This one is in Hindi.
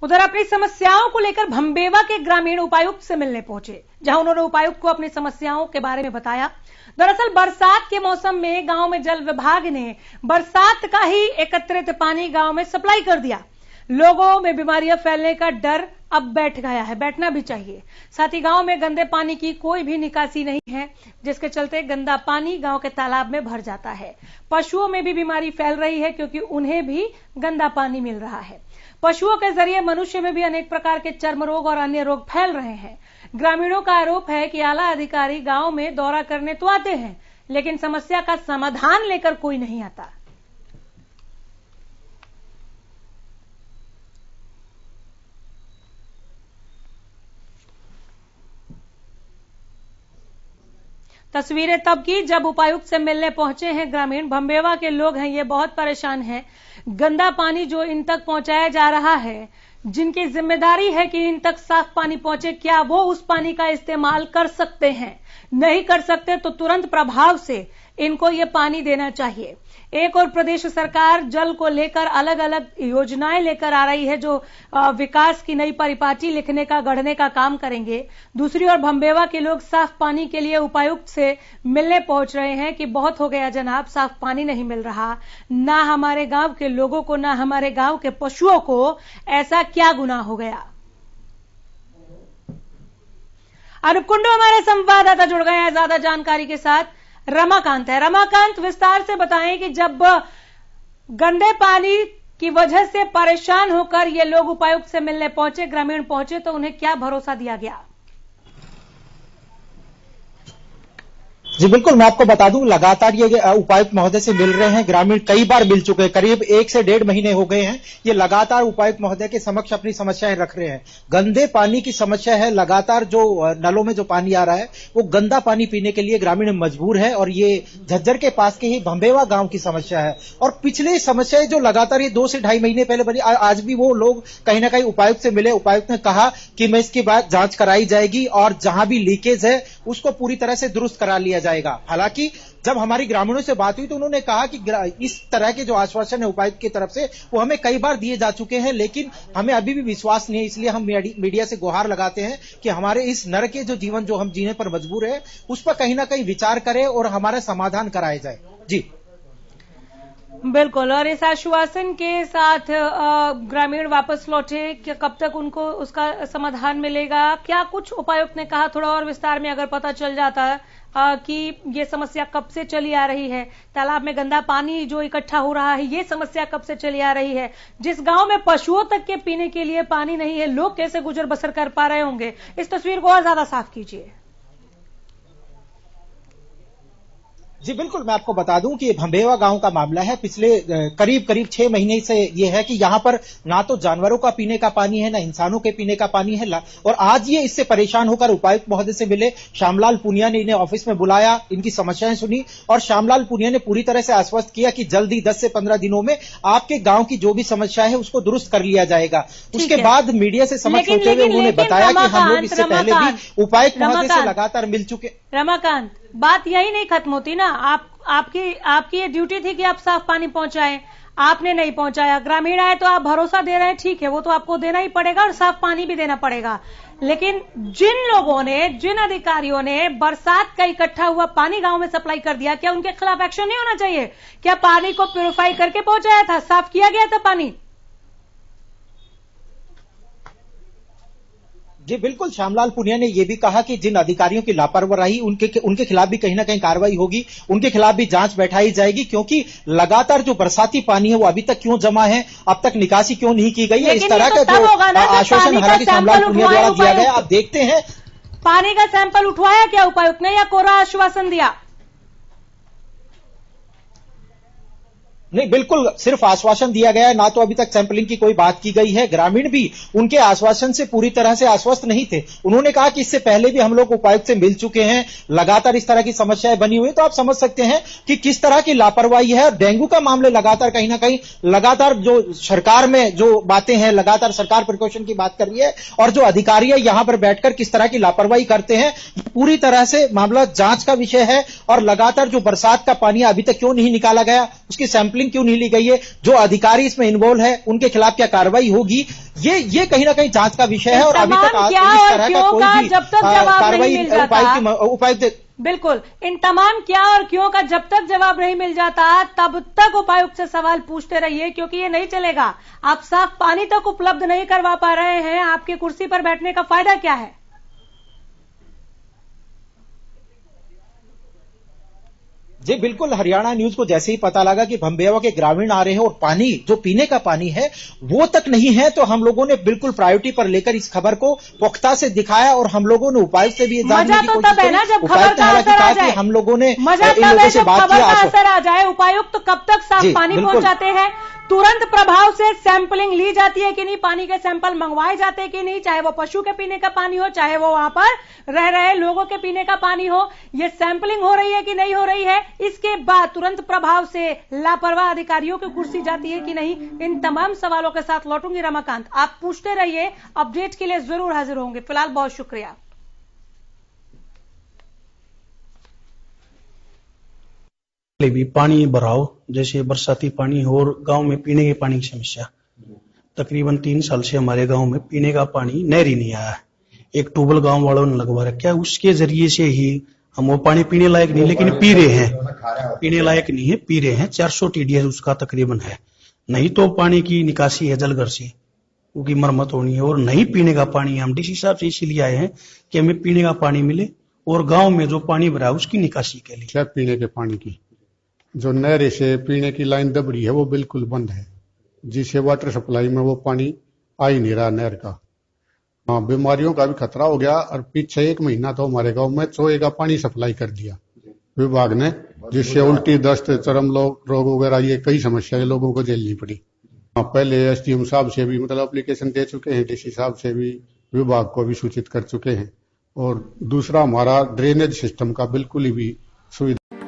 उधर अपनी समस्याओं को लेकर भंबेवा के ग्रामीण उपायुक्त से मिलने पहुंचे, जहां उन्होंने उपायुक्त को अपनी समस्याओं के बारे में बताया। दरअसल बरसात के मौसम में गांव में जल विभाग ने बरसात का ही एकत्रित पानी गांव में सप्लाई कर दिया। लोगों में बीमारियां फैलने का डर अब बैठ गया है, बैठना भी चाहिए। साथ ही गांव में गंदे पानी की कोई भी निकासी नहीं है, जिसके चलते गंदा पानी गांव के तालाब में भर जाता है। पशुओं में भी बीमारी फैल रही है, क्योंकि उन्हें भी गंदा पानी मिल रहा है। पशुओं के जरिए मनुष्य में भी अनेक प्रकार के चर्म रोग और अन्य रोग फैल रहे हैं। ग्रामीणों का आरोप है कि आला अधिकारी गांव में दौरा करने तो आते हैं, लेकिन समस्या का समाधान लेकर कोई नहीं आता। तस्वीरें तब की जब उपायुक्त से मिलने पहुंचे हैं ग्रामीण। भंबेवा के लोग हैं, ये बहुत परेशान हैं। गंदा पानी जो इन तक पहुंचाया जा रहा है, जिनकी जिम्मेदारी है कि इन तक साफ पानी पहुंचे, क्या वो उस पानी का इस्तेमाल कर सकते हैं? नहीं कर सकते तो तुरंत प्रभाव से इनको ये पानी देना चाहिए। एक और प्रदेश सरकार जल को लेकर अलग अलग योजनाएं लेकर आ रही है, जो विकास की नई परिपाटी लिखने का, गढ़ने का काम करेंगे। दूसरी ओर भंबेवा के लोग साफ पानी के लिए उपायुक्त से मिलने पहुंच रहे हैं कि बहुत हो गया जनाब, साफ पानी नहीं मिल रहा। ना हमारे गांव के लोगों को, ना हमारे गांव के पशुओं को ऐसा क्या गुनाह हो गया। अनूप कुंडू हमारे संवाददाता जुड़ गए हैं ज्यादा जानकारी के साथ। रमाकांत है। रमाकांत, विस्तार से बताएं कि जब गंदे पानी की वजह से परेशान होकर ये लोग उपायुक्त से मिलने पहुंचे, ग्रामीण पहुंचे, तो उन्हें क्या भरोसा दिया गया? जी बिल्कुल, मैं आपको बता दूं, लगातार ये उपायुक्त महोदय से मिल रहे हैं। ग्रामीण कई बार मिल चुके हैं, करीब 1 से 1.5 महीने हो गए हैं। ये लगातार उपायुक्त महोदय के समक्ष अपनी समस्याएं रख रहे हैं। गंदे पानी की समस्या है, लगातार जो नलों में जो पानी आ रहा है वो गंदा पानी पीने के लिए ग्रामीण मजबूर है। और ये झज्जर के पास के ही भंबेवा गांव की समस्या है। और पिछले समस्याएं जो लगातार ये 2 से 2.5 महीने पहले बनी, आज भी वो लोग कहीं ना कहीं उपायुक्त से मिले। उपायुक्त ने कहा कि मैं इसके बाद जांच कराई जाएगी और जहां भी लीकेज है उसको पूरी तरह से दुरुस्त करा लिया जाएगा। हालांकि जब हमारी ग्रामीणों से बात हुई तो उन्होंने कहा कि इस तरह के जो आश्वासन है उपायुक्त की तरफ से वो हमें कई बार दिए जा चुके हैं, लेकिन हमें अभी भी विश्वास नहीं है। इसलिए हम मीडिया से गुहार लगाते हैं कि हमारे इस नर के जो जीवन जो हम जीने पर मजबूर है उस पर कहीं ना कहीं विचार करें और हमारा समाधान कराया जाए। जी बिल्कुल। और इस आश्वासन के साथ ग्रामीण वापस लौटे कि कब तक उनको उसका समाधान मिलेगा? क्या कुछ उपायुक्त ने कहा? थोड़ा और विस्तार में अगर पता चल जाता है कि ये समस्या कब से चली आ रही है, तालाब में गंदा पानी जो इकट्ठा हो रहा है, ये समस्या कब से चली आ रही है? जिस गांव में पशुओं तक के पीने के लिए पानी नहीं है, लोग कैसे गुजर बसर कर पा रहे होंगे? इस तस्वीर को और ज्यादा साफ कीजिए। जी बिल्कुल, मैं आपको बता दूं कि ये भंबेवा गांव का मामला है। पिछले करीब 6 महीने से ये है कि यहाँ पर ना तो जानवरों का पीने का पानी है, ना इंसानों के पीने का पानी है। और आज ये इससे परेशान होकर उपायुक्त महोदय से मिले। श्यामलाल पुनिया ने इन्हें ऑफिस में बुलाया, इनकी समस्याएं सुनी और श्यामलाल पुनिया ने पूरी तरह से आश्वस्त किया कि जल्दी 10 से 15 दिनों में आपके गाँव की जो भी समस्या है उसको दुरुस्त कर लिया जाएगा। उसके बाद मीडिया से समक्ष होते हुए उन्होंने बताया कि हम लोग इससे पहले भी उपायुक्त महोदय से लगातार मिल चुके। रमाकांत, बात यही नहीं खत्म होती ना। आपकी ये ड्यूटी थी कि आप साफ पानी पहुंचाएं, आपने नहीं पहुंचाया। ग्रामीण आए तो आप भरोसा दे रहे हैं, ठीक है, वो तो आपको देना ही पड़ेगा और साफ पानी भी देना पड़ेगा। लेकिन जिन लोगों ने, जिन अधिकारियों ने बरसात का इकट्ठा हुआ पानी गांव में सप्लाई कर दिया, क्या उनके खिलाफ एक्शन नहीं होना चाहिए? क्या पानी को प्यूरिफाई करके पहुंचाया था, साफ किया गया था पानी? जी बिल्कुल, श्यामलाल पुनिया ने यह भी कहा कि जिन अधिकारियों की लापरवाही उनके खिलाफ भी कहीं ना कहीं कार्रवाई होगी, उनके खिलाफ भी जांच बैठाई जाएगी। क्योंकि लगातार जो बरसाती पानी है वो अभी तक क्यों जमा है, अब तक निकासी क्यों नहीं की गई है, इस तरह का जो आश्वासन हालांकि श्यामलाल पुनिया द्वारा दिया गया। आप देखते हैं, पानी का सैंपल उठवाया क्या उपायुक्त ने, या कोरा आश्वासन दिया? नहीं, बिल्कुल सिर्फ आश्वासन दिया गया है, ना तो अभी तक सैंपलिंग की कोई बात की गई है। ग्रामीण भी उनके आश्वासन से पूरी तरह से आश्वस्त नहीं थे। उन्होंने कहा कि इससे पहले भी हम लोग उपायुक्त से मिल चुके हैं, लगातार इस तरह की समस्याएं बनी हुई। तो आप समझ सकते हैं कि किस तरह की लापरवाही है। डेंगू का मामले लगातार कहीं ना कहीं लगातार जो सरकार में जो बातें हैं, लगातार सरकार प्रिकॉशन की बात कर रही है और जो अधिकारी है यहां पर बैठकर किस तरह की लापरवाही करते हैं, पूरी तरह से मामला जांच का विषय है। और लगातार जो बरसात का पानी अभी तक क्यों नहीं निकाला गया, उसकी सैंपलिंग सैंपलिंग क्यों नहीं ली गई है, जो अधिकारी इसमें इन्वॉल्व है उनके खिलाफ क्या कार्रवाई होगी, ये कहीं ना कहीं जांच का विषय है। और अभी तक इस तरह का कोई भी कार्रवाई उपायुक्त बिल्कुल इन तमाम क्या और क्यों का जब तक जवाब नहीं मिल जाता तब तक उपायुक्त से सवाल पूछते रहिए, क्योंकि ये नहीं चलेगा। आप साफ पानी तक उपलब्ध नहीं करवा पा रहे हैं, आपकी कुर्सी पर बैठने का फायदा क्या है? जी बिल्कुल, हरियाणा न्यूज को जैसे ही पता लगा कि भंबेवा के ग्रामीण आ रहे हैं और पानी जो पीने का पानी है वो तक नहीं है, तो हम लोगों ने बिल्कुल प्रायोरिटी पर लेकर इस खबर को पुख्ता से दिखाया और हम लोगों ने उपायुक्त से भी जानने की कोशिश की। उपायुक्त ने हालांकि कहा कि हम लोगों ने इन लोगों से बात किया। असर आ जाए, उपायुक्त कब तक साफ पानी पहुंचाते हैं? तुरंत प्रभाव से सैंपलिंग ली जाती है कि नहीं? पानी के सैंपल मंगवाए जाते हैं कि नहीं? चाहे वो पशु के पीने का पानी हो, चाहे वो वहां पर रह रहे लोगों के पीने का पानी हो, ये सैंपलिंग हो रही है कि नहीं हो रही है? इसके बाद तुरंत प्रभाव से लापरवाह अधिकारियों की कुर्सी जाती है कि नहीं? इन तमाम सवालों के साथ लौटूंगी रमाकांत। आप पूछते रहिए, अपडेट के लिए जरूर हाजिर होंगे। फिलहाल बहुत शुक्रिया। भी पानी भराव जैसे बरसाती पानी और गांव में पीने के पानी की समस्या, तकरीबन 3 साल से हमारे गांव में पीने का पानी नहर ही नहीं आया है। एक ट्यूबवेल गांव वालों ने लगवा रखा है, उसके जरिए से ही हम वो पानी पीने लायक नहीं लेकिन पी रहे हैं, पीने लायक नहीं है पी रहे हैं। 400 TDS उसका तकरीबन है। नहीं तो पानी की निकासी है जलघर से, उसकी मरम्मत होनी है। और नहीं पीने का पानी हम डीसी साहब से इसीलिए आए हैं कि हमें पीने का पानी मिले और गाँव में जो पानी भरा है उसकी निकासी के लिए। पीने के पानी की जो नहर से पीने की लाइन दब रही है वो बिल्कुल बंद है, जिससे वाटर सप्लाई में वो पानी आ ही नहीं रहा नहर का। हाँ, बीमारियों का भी खतरा हो गया। और पीछे 1 महीना तो हमारे गांव में चोए का पानी सप्लाई कर दिया विभाग ने, जिससे उल्टी, दस्त, चर्म रोग वगैरह ये कई समस्याएं लोगों को झेलनी पड़ी। हाँ, पहले SDM साहब से भी मतलब एप्लीकेशन दे चुके हैं, DC साहब से भी, विभाग को भी सूचित कर चुके हैं। और दूसरा हमारा ड्रेनेज सिस्टम का बिल्कुल ही भी सुविधा